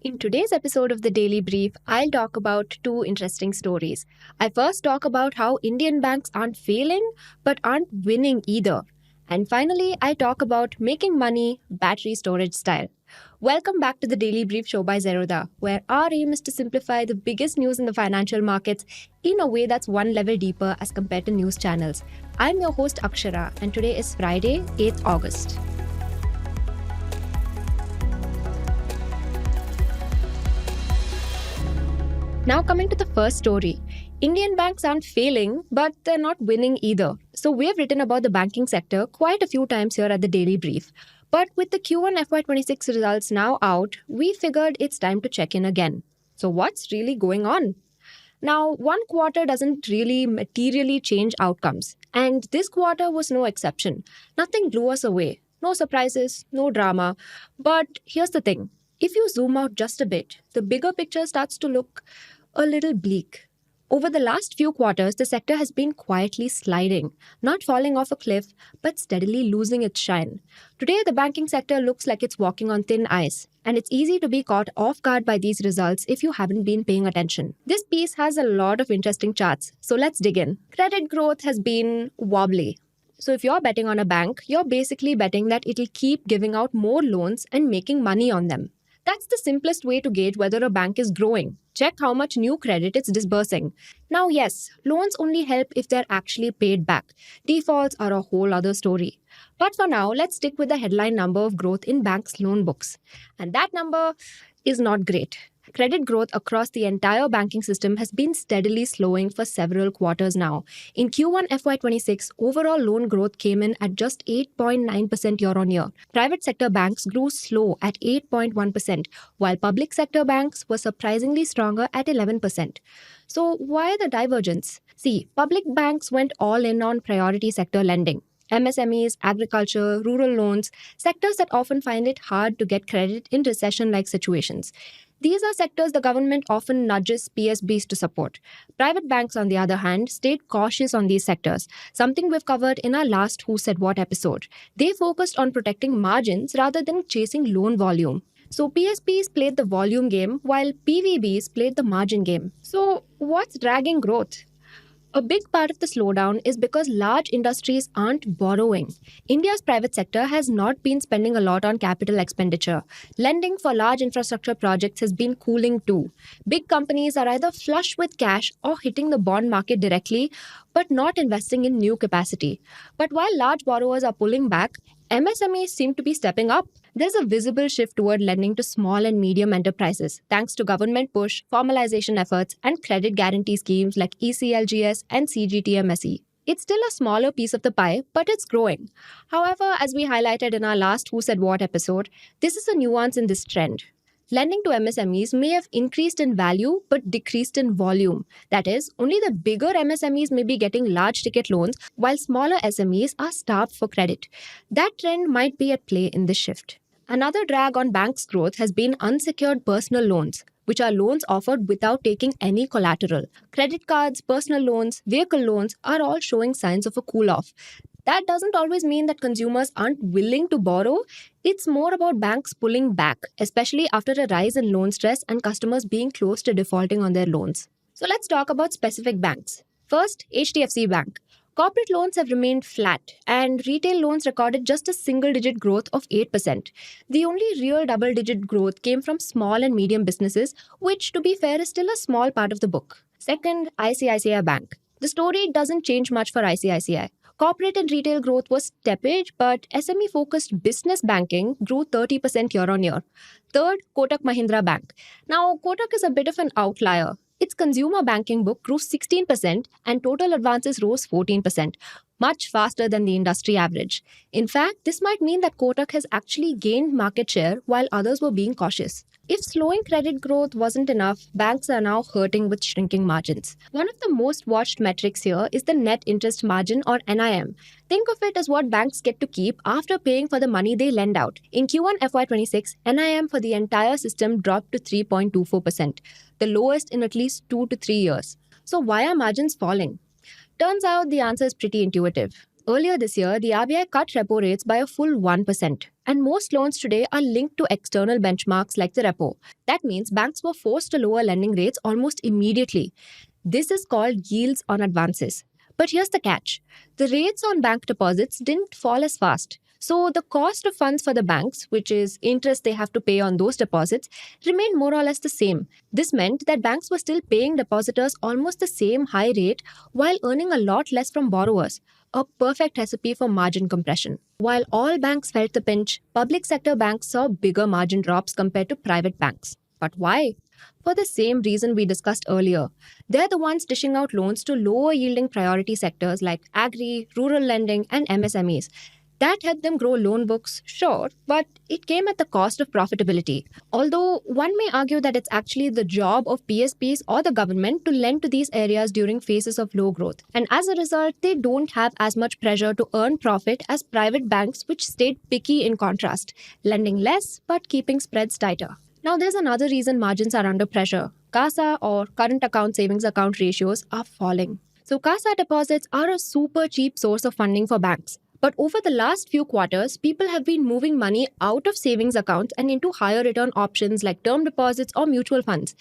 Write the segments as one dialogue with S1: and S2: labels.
S1: In today's episode of the Daily Brief, I'll talk about two interesting stories. I first talk about how Indian banks aren't failing but aren't winning either. And finally, I talk about making money battery storage style. Welcome back to the Daily Brief show by Zerodha, where our aim is to simplify the biggest news in the financial markets in a way that's one level deeper as compared to news channels. I'm your host Akshara, and today is Friday, 8th August. Now, coming to the first story. Indian banks aren't failing, but they're not winning either. So, we have written about the banking sector quite a few times here at the Daily Brief. But with the Q1 FY26 results now out, we figured it's time to check in again. So, what's really going on? Now, one quarter doesn't really materially change outcomes. And this quarter was no exception. Nothing blew us away. No surprises, no drama. But here's the thing. If you zoom out just a bit, the bigger picture starts to look a little bleak. Over the last few quarters, the sector has been quietly sliding, not falling off a cliff, but steadily losing its shine. Today, the banking sector looks like it's walking on thin ice, and it's easy to be caught off guard by these results if you haven't been paying attention. This piece has a lot of interesting charts, so let's dig in. Credit growth has been wobbly. So if you're betting on a bank, you're basically betting that it'll keep giving out more loans and making money on them. That's the simplest way to gauge whether a bank is growing. Check how much new credit it's disbursing. Now, yes, loans only help if they're actually paid back. Defaults are a whole other story. But for now, let's stick with the headline number of growth in banks' loan books. And that number is not great. Credit growth across the entire banking system has been steadily slowing for several quarters now. In Q1 FY26, overall loan growth came in at just 8.9% year on year. Private sector banks grew slow at 8.1%, while public sector banks were surprisingly stronger at 11%. So why the divergence? See, public banks went all in on priority sector lending. MSMEs, agriculture, rural loans, sectors that often find it hard to get credit in recession-like situations. These are sectors the government often nudges PSBs to support. Private banks, on the other hand, stayed cautious on these sectors, something we've covered in our last Who Said What episode. They focused on protecting margins rather than chasing loan volume. So PSBs played the volume game while PVBs played the margin game. So what's dragging growth? A big part of the slowdown is because large industries aren't borrowing. India's private sector has not been spending a lot on capital expenditure. Lending for large infrastructure projects has been cooling too. Big companies are either flush with cash or hitting the bond market directly, but not investing in new capacity. But while large borrowers are pulling back, MSMEs seem to be stepping up. There's a visible shift toward lending to small and medium enterprises, thanks to government push, formalization efforts, and credit guarantee schemes like ECLGS and CGTMSE. It's still a smaller piece of the pie, but it's growing. However, as we highlighted in our last Who Said What episode, this is a nuance in this trend. Lending to MSMEs may have increased in value but decreased in volume. That is, only the bigger MSMEs may be getting large ticket loans while smaller SMEs are starved for credit. That trend might be at play in this shift. Another drag on banks' growth has been unsecured personal loans, which are loans offered without taking any collateral. Credit cards, personal loans, vehicle loans are all showing signs of a cool-off. That doesn't always mean that consumers aren't willing to borrow. It's more about banks pulling back, especially after a rise in loan stress and customers being close to defaulting on their loans. So let's talk about specific banks. First, HDFC Bank. Corporate loans have remained flat, and retail loans recorded just a single-digit growth of 8%. The only real double-digit growth came from small and medium businesses, which, to be fair, is still a small part of the book. Second, ICICI Bank. The story doesn't change much for ICICI. Corporate and retail growth was tepid, but SME-focused business banking grew 30% year-on-year. Third, Kotak Mahindra Bank. Now, Kotak is a bit of an outlier. Its consumer banking book grew 16% and total advances rose 14%, much faster than the industry average. In fact, this might mean that Kotak has actually gained market share while others were being cautious. If slowing credit growth wasn't enough, banks are now hurting with shrinking margins. One of the most watched metrics here is the net interest margin, or NIM. Think of it as what banks get to keep after paying for the money they lend out. In Q1 FY26, NIM for the entire system dropped to 3.24%, the lowest in at least 2 to 3 years. So why are margins falling? Turns out the answer is pretty intuitive. Earlier this year, the RBI cut repo rates by a full 1%, and most loans today are linked to external benchmarks like the repo. That means banks were forced to lower lending rates almost immediately. This is called yields on advances. But here's the catch: the rates on bank deposits didn't fall as fast. So the cost of funds for the banks, which is interest they have to pay on those deposits, remained more or less the same. This meant that banks were still paying depositors almost the same high rate while earning a lot less from borrowers. A perfect recipe for margin compression. While all banks felt the pinch, public sector banks saw bigger margin drops compared to private banks. But why? For the same reason we discussed earlier. They're the ones dishing out loans to lower yielding priority sectors like agri, rural lending, and MSMEs. That helped them grow loan books, sure, but it came at the cost of profitability. Although one may argue that it's actually the job of PSPs or the government to lend to these areas during phases of low growth. And as a result, they don't have as much pressure to earn profit as private banks, which stayed picky in contrast, lending less but keeping spreads tighter. Now, there's another reason margins are under pressure. CASA or current account savings account ratios are falling. So, CASA deposits are a super cheap source of funding for banks. But over the last few quarters, people have been moving money out of savings accounts and into higher return options like term deposits or mutual funds.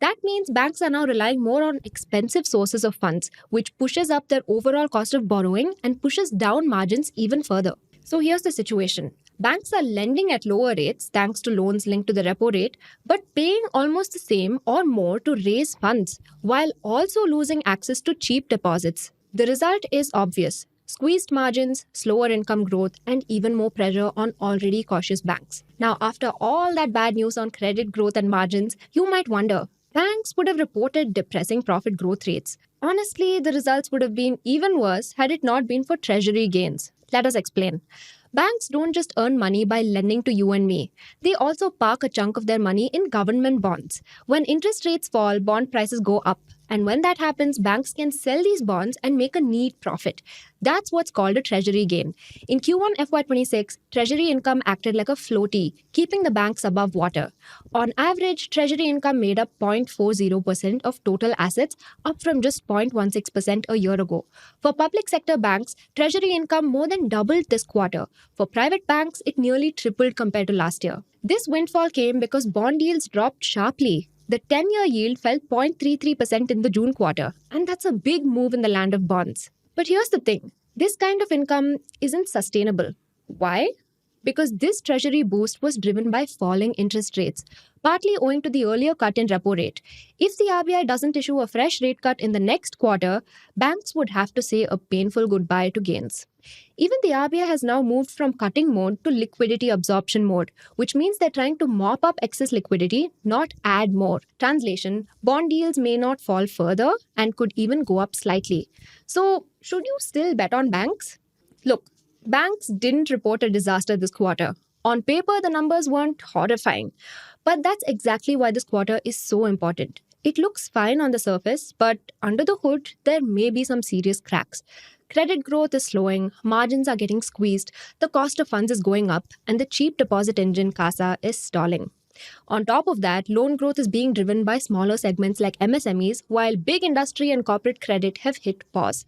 S1: That means banks are now relying more on expensive sources of funds, which pushes up their overall cost of borrowing and pushes down margins even further. So here's the situation. Banks are lending at lower rates thanks to loans linked to the repo rate, but paying almost the same or more to raise funds, while also losing access to cheap deposits. The result is obvious: squeezed margins, slower income growth, and even more pressure on already cautious banks. Now, after all that bad news on credit growth and margins, you might wonder, banks would have reported depressing profit growth rates. Honestly, the results would have been even worse had it not been for Treasury gains. Let us explain. Banks don't just earn money by lending to you and me. They also park a chunk of their money in government bonds. When interest rates fall, bond prices go up. And when that happens, banks can sell these bonds and make a neat profit. That's what's called a treasury gain. In Q1 FY26, treasury income acted like a floaty, keeping the banks above water. On average, treasury income made up 0.40% of total assets, up from just 0.16% a year ago. For public sector banks, treasury income more than doubled this quarter. For private banks, it nearly tripled compared to last year. This windfall came because bond yields dropped sharply. The 10-year yield fell 0.33% in the June quarter, and that's a big move in the land of bonds. But here's the thing, this kind of income isn't sustainable. Why? Because this treasury boost was driven by falling interest rates, partly owing to the earlier cut in repo rate. If the RBI doesn't issue a fresh rate cut in the next quarter, banks would have to say a painful goodbye to gains. Even the RBI has now moved from cutting mode to liquidity absorption mode, which means they're trying to mop up excess liquidity, not add more. Translation: bond yields may not fall further and could even go up slightly. So, should you still bet on banks? Look, banks didn't report a disaster this quarter. On paper, the numbers weren't horrifying. But that's exactly why this quarter is so important. It looks fine on the surface, but under the hood, there may be some serious cracks. Credit growth is slowing, margins are getting squeezed, the cost of funds is going up, and the cheap deposit engine CASA is stalling. On top of that, loan growth is being driven by smaller segments like MSMEs, while big industry and corporate credit have hit pause.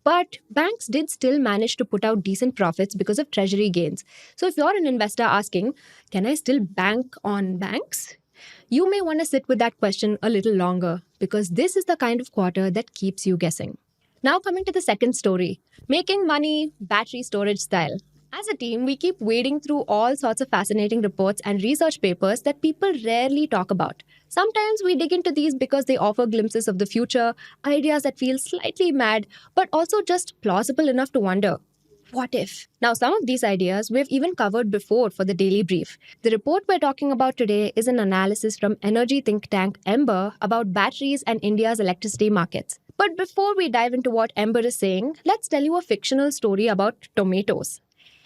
S1: But banks did still manage to put out decent profits because of treasury gains. So if you're an investor asking, can I still bank on banks? You may want to sit with that question a little longer, because this is the kind of quarter that keeps you guessing. Now coming to the second story, making money battery storage style. As a team, we keep wading through all sorts of fascinating reports and research papers that people rarely talk about. Sometimes we dig into these because they offer glimpses of the future, ideas that feel slightly mad, but also just plausible enough to wonder, what if? Now, some of these ideas we've even covered before for the Daily Brief. The report we're talking about today is an analysis from energy think tank Ember about batteries and India's electricity markets. But before we dive into what Ember is saying, let's tell you a fictional story about tomatoes.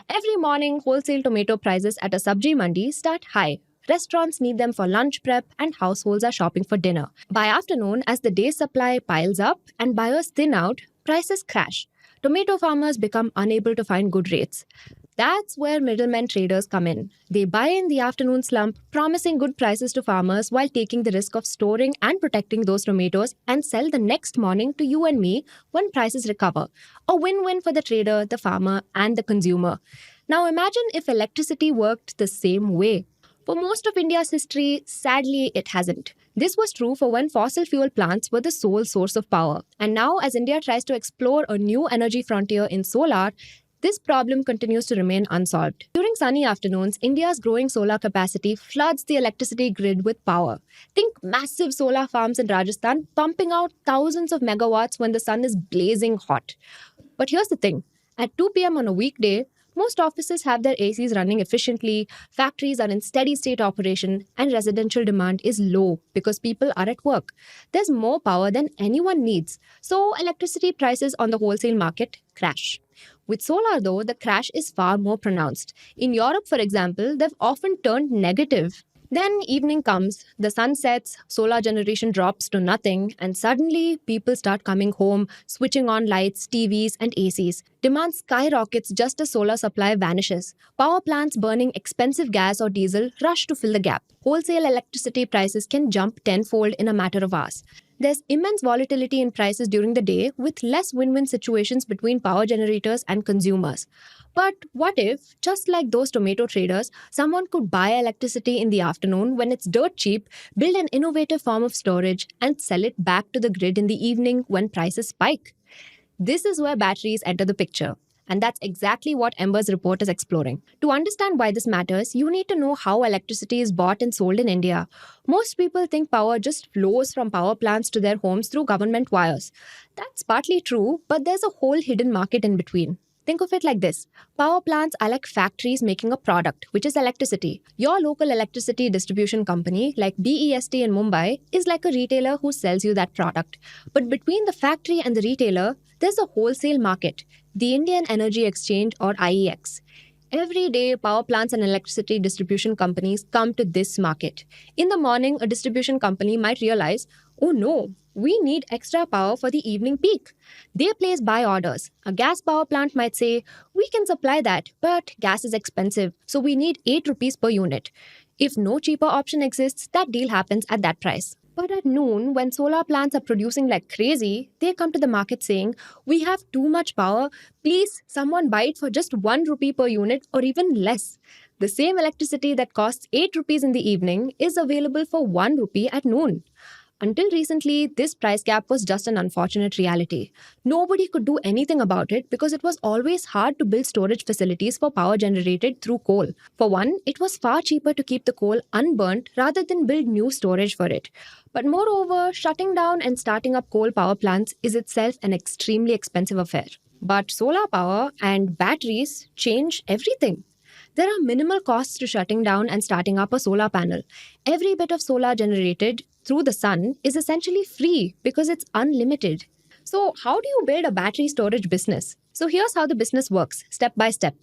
S1: Every morning, wholesale tomato prices at a sabji mandi start high. Restaurants need them for lunch prep and households are shopping for dinner. By afternoon, as the day's supply piles up and buyers thin out, prices crash. Tomato farmers become unable to find good rates. That's where middlemen traders come in. They buy in the afternoon slump, promising good prices to farmers while taking the risk of storing and protecting those tomatoes and sell the next morning to you and me when prices recover. A win win for the trader, the farmer, and the consumer. Now imagine if electricity worked the same way. For most of India's history, sadly, it hasn't. This was true for when fossil fuel plants were the sole source of power. And now, as India tries to explore a new energy frontier in solar, this problem continues to remain unsolved. During sunny afternoons, India's growing solar capacity floods the electricity grid with power. Think massive solar farms in Rajasthan pumping out thousands of megawatts when the sun is blazing hot. But here's the thing, at 2 p.m. on a weekday, most offices have their ACs running efficiently, factories are in steady state operation, and residential demand is low because people are at work. There's more power than anyone needs, so electricity prices on the wholesale market crash. With solar, though, the crash is far more pronounced. In Europe, for example, they've often turned negative. Then evening comes, the sun sets, solar generation drops to nothing, and suddenly people start coming home, switching on lights, TVs, and ACs. Demand skyrockets just as solar supply vanishes. Power plants burning expensive gas or diesel rush to fill the gap. Wholesale electricity prices can jump tenfold in a matter of hours. There's immense volatility in prices during the day with less win-win situations between power generators and consumers. But what if, just like those tomato traders, someone could buy electricity in the afternoon when it's dirt cheap, build an innovative form of storage, and sell it back to the grid in the evening when prices spike? This is where batteries enter the picture. And that's exactly what Ember's report is exploring. To understand why this matters, you need to know how electricity is bought and sold in India. Most people think power just flows from power plants to their homes through government wires. That's partly true, but there's a whole hidden market in between. Think of it like this. Power plants are like factories making a product, which is electricity. Your local electricity distribution company, like BEST in Mumbai, is like a retailer who sells you that product. But between the factory and the retailer, there's a wholesale market, the Indian Energy Exchange or IEX. Every day, power plants and electricity distribution companies come to this market. In the morning, a distribution company might realize, oh no, we need extra power for the evening peak. They place buy orders. A gas power plant might say, we can supply that, but gas is expensive, so we need 8 rupees per unit. If no cheaper option exists, that deal happens at that price. But at noon, when solar plants are producing like crazy, they come to the market saying, we have too much power, please someone buy it for just 1 rupee per unit or even less. The same electricity that costs 8 rupees in the evening is available for 1 rupee at noon. Until recently, this price gap was just an unfortunate reality. Nobody could do anything about it because it was always hard to build storage facilities for power generated through coal. For one, it was far cheaper to keep the coal unburnt rather than build new storage for it. But moreover, shutting down and starting up coal power plants is itself an extremely expensive affair. But solar power and batteries change everything. There are minimal costs to shutting down and starting up a solar panel. Every bit of solar generated through the sun is essentially free because it's unlimited. So, how do you build a battery storage business? So, here's how the business works, step by step.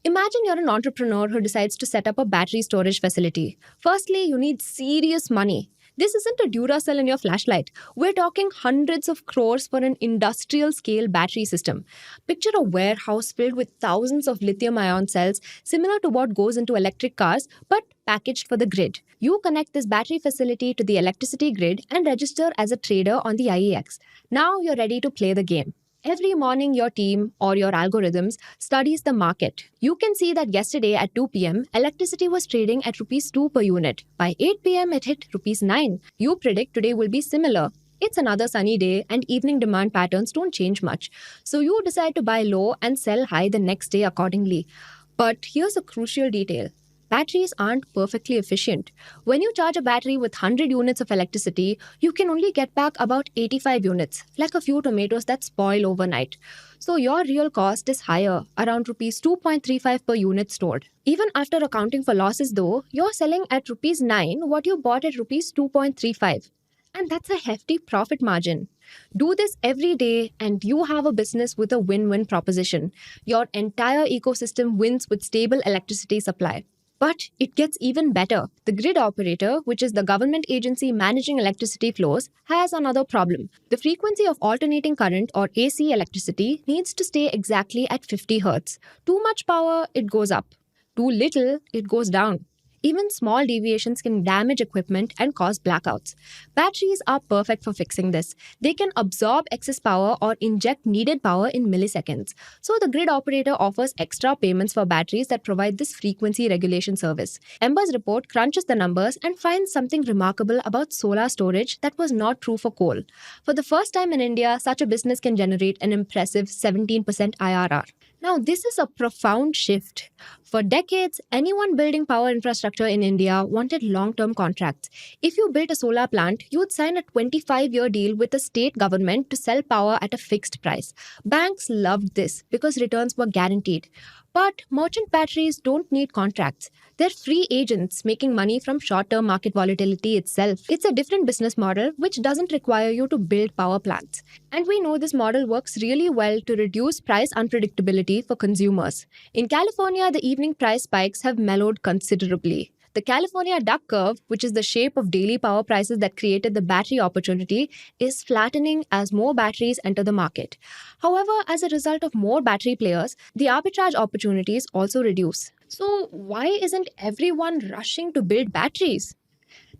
S1: Imagine you're an entrepreneur who decides to set up a battery storage facility. Firstly, you need serious money. This isn't a Duracell in your flashlight. We're talking hundreds of crores for an industrial scale battery system. Picture a warehouse filled with thousands of lithium ion cells, similar to what goes into electric cars, but packaged for the grid. You connect this battery facility to the electricity grid and register as a trader on the IEX. Now you're ready to play the game. Every morning, your team or your algorithms studies the market. You can see that yesterday at 2 p.m., electricity was trading at rupees 2 per unit. By 8 p.m., it hit rupees 9. You predict today will be similar. It's another sunny day and evening demand patterns don't change much. So you decide to buy low and sell high the next day accordingly. But here's a crucial detail. Batteries aren't perfectly efficient. When you charge a battery with 100 units of electricity, you can only get back about 85 units, like a few tomatoes that spoil overnight. So your real cost is higher, around rupees 2.35 per unit stored. Even after accounting for losses though, you're selling at rupees 9 what you bought at rupees 2.35. And that's a hefty profit margin. Do this every day and you have a business with a win-win proposition. Your entire ecosystem wins with stable electricity supply. But it gets even better. The grid operator, which is the government agency managing electricity flows, has another problem. The frequency of alternating current or AC electricity needs to stay exactly at 50 Hz. Too much power, it goes up. Too little, it goes down. Even small deviations can damage equipment and cause blackouts. Batteries are perfect for fixing this. They can absorb excess power or inject needed power in milliseconds. So the grid operator offers extra payments for batteries that provide this frequency regulation service. Ember's report crunches the numbers and finds something remarkable about solar storage that was not true for coal. For the first time in India, such a business can generate an impressive 17% IRR. Now, this is a profound shift. For decades, anyone building power infrastructure in India wanted long term contracts. If you built a solar plant, you would sign a 25-year deal with the state government to sell power at a fixed price. Banks loved this because returns were guaranteed. But merchant batteries don't need contracts. They're free agents making money from short term market volatility itself. It's a different business model which doesn't require you to build power plants. And we know this model works really well to reduce price unpredictability for consumers. In California, the evening price spikes have mellowed considerably. The California duck curve, which is the shape of daily power prices that created the battery opportunity, is flattening as more batteries enter the market. However, as a result of more battery players, the arbitrage opportunities also reduce. So, why isn't everyone rushing to build batteries?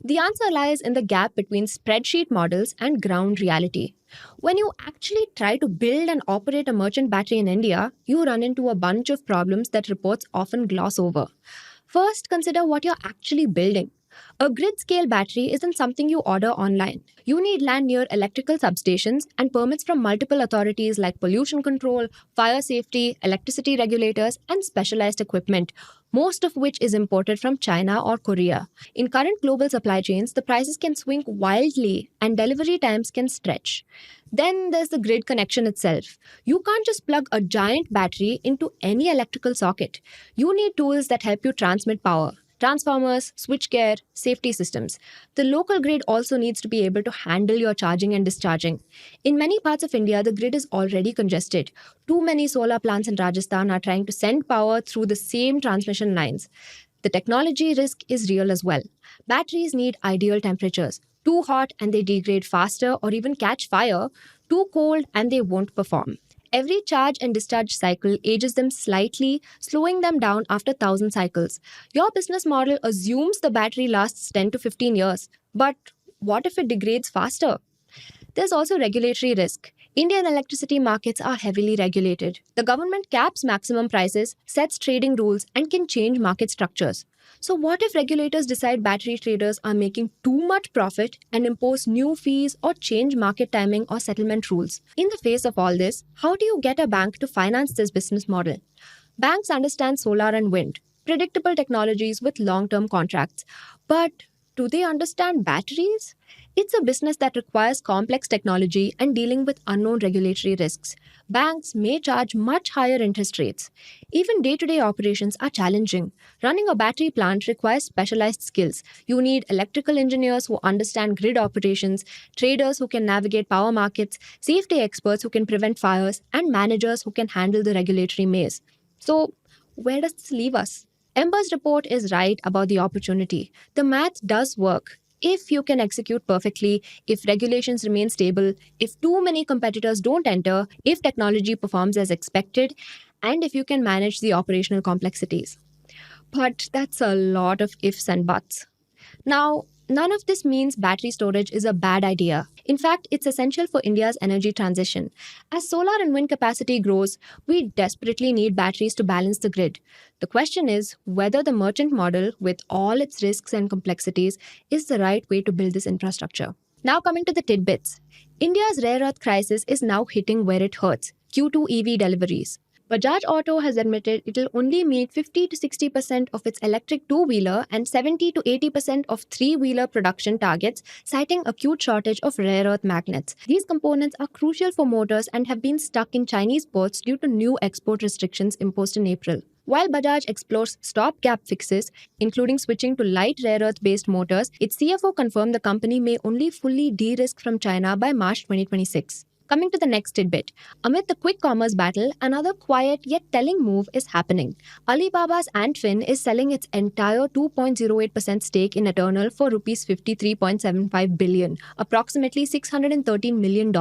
S1: The answer lies in the gap between spreadsheet models and ground reality. When you actually try to build and operate a merchant battery in India, you run into a bunch of problems that reports often gloss over. First, consider what you're actually building. A grid-scale battery isn't something you order online. You need land near electrical substations and permits from multiple authorities like pollution control, fire safety, electricity regulators, and specialized equipment, most of which is imported from China or Korea. In current global supply chains, the prices can swing wildly and delivery times can stretch. Then there's the grid connection itself. You can't just plug a giant battery into any electrical socket. You need tools that help you transmit power. Transformers, switchgear, safety systems. The local grid also needs to be able to handle your charging and discharging. In many parts of India, the grid is already congested. Too many solar plants in Rajasthan are trying to send power through the same transmission lines. The technology risk is real as well. Batteries need ideal temperatures. Too hot and they degrade faster or even catch fire. Too cold and they won't perform. Every charge and discharge cycle ages them slightly, slowing them down after 1,000 cycles. Your business model assumes the battery lasts 10 to 15 years. But what if it degrades faster? There's also regulatory risk. Indian electricity markets are heavily regulated. The government caps maximum prices, sets trading rules, and can change market structures. So, what if regulators decide battery traders are making too much profit and impose new fees or change market timing or settlement rules? In the face of all this, how do you get a bank to finance this business model? Banks understand solar and wind, predictable technologies with long term contracts. But do they understand batteries? It's a business that requires complex technology and dealing with unknown regulatory risks. Banks may charge much higher interest rates. Even day to day operations are challenging. Running a battery plant requires specialized skills. You need electrical engineers who understand grid operations, traders who can navigate power markets, safety experts who can prevent fires, and managers who can handle the regulatory maze. So, where does this leave us? Ember's report is right about the opportunity. The math does work. If you can execute perfectly, if regulations remain stable, if too many competitors don't enter, if technology performs as expected, and if you can manage the operational complexities. But that's a lot of ifs and buts. Now, none of this means battery storage is a bad idea. In fact, it's essential for India's energy transition. As solar and wind capacity grows, we desperately need batteries to balance the grid. The question is whether the merchant model, with all its risks and complexities, is the right way to build this infrastructure. Now, coming to the tidbits. India's rare earth crisis is now hitting where it hurts: Q2 EV deliveries. Bajaj Auto has admitted it'll only meet 50 to 60% of its electric two-wheeler and 70 to 80% of three-wheeler production targets, citing acute shortage of rare earth magnets. These components are crucial for motors and have been stuck in Chinese ports due to new export restrictions imposed in April. While Bajaj explores stopgap fixes, including switching to light rare earth-based motors, its CFO confirmed the company may only fully de-risk from China by March 2026. Coming to the next tidbit. Amid the quick commerce battle, another quiet yet telling move is happening. Alibaba's Antfin is selling its entire 2.08% stake in Eternal for rupees 53.75 billion, approximately $613 million,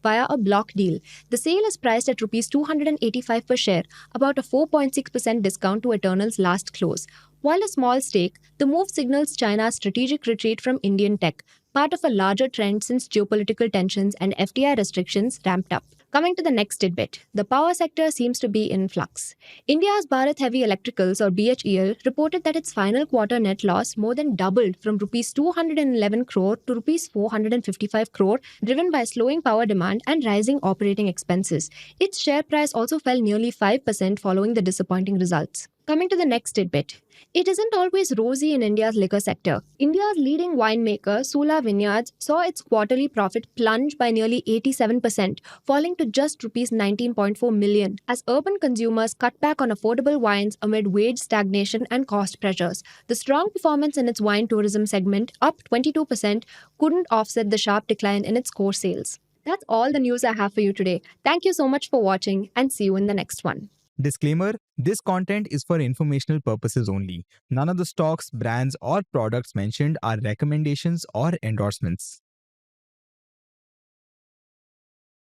S1: via a block deal. The sale is priced at rupees 285 per share, about a 4.6% discount to Eternal's last close. While a small stake, the move signals China's strategic retreat from Indian tech, part of a larger trend since geopolitical tensions and FDI restrictions ramped up. Coming to the next tidbit, the power sector seems to be in flux. India's Bharat Heavy Electricals or BHEL reported that its final quarter net loss more than doubled from rupees 211 crore to rupees 455 crore, driven by slowing power demand and rising operating expenses. Its share price also fell nearly 5% following the disappointing results. Coming to the next tidbit. It isn't always rosy in India's liquor sector. India's leading winemaker, Sula Vineyards, saw its quarterly profit plunge by nearly 87%, falling to just rupees 19.4 million, as urban consumers cut back on affordable wines amid wage stagnation and cost pressures. The strong performance in its wine tourism segment, up 22%, couldn't offset the sharp decline in its core sales. That's all the news I have for you today. Thank you so much for watching and see you in the next one.
S2: Disclaimer: this content is for informational purposes only. None of the stocks, brands, or products mentioned are recommendations or endorsements.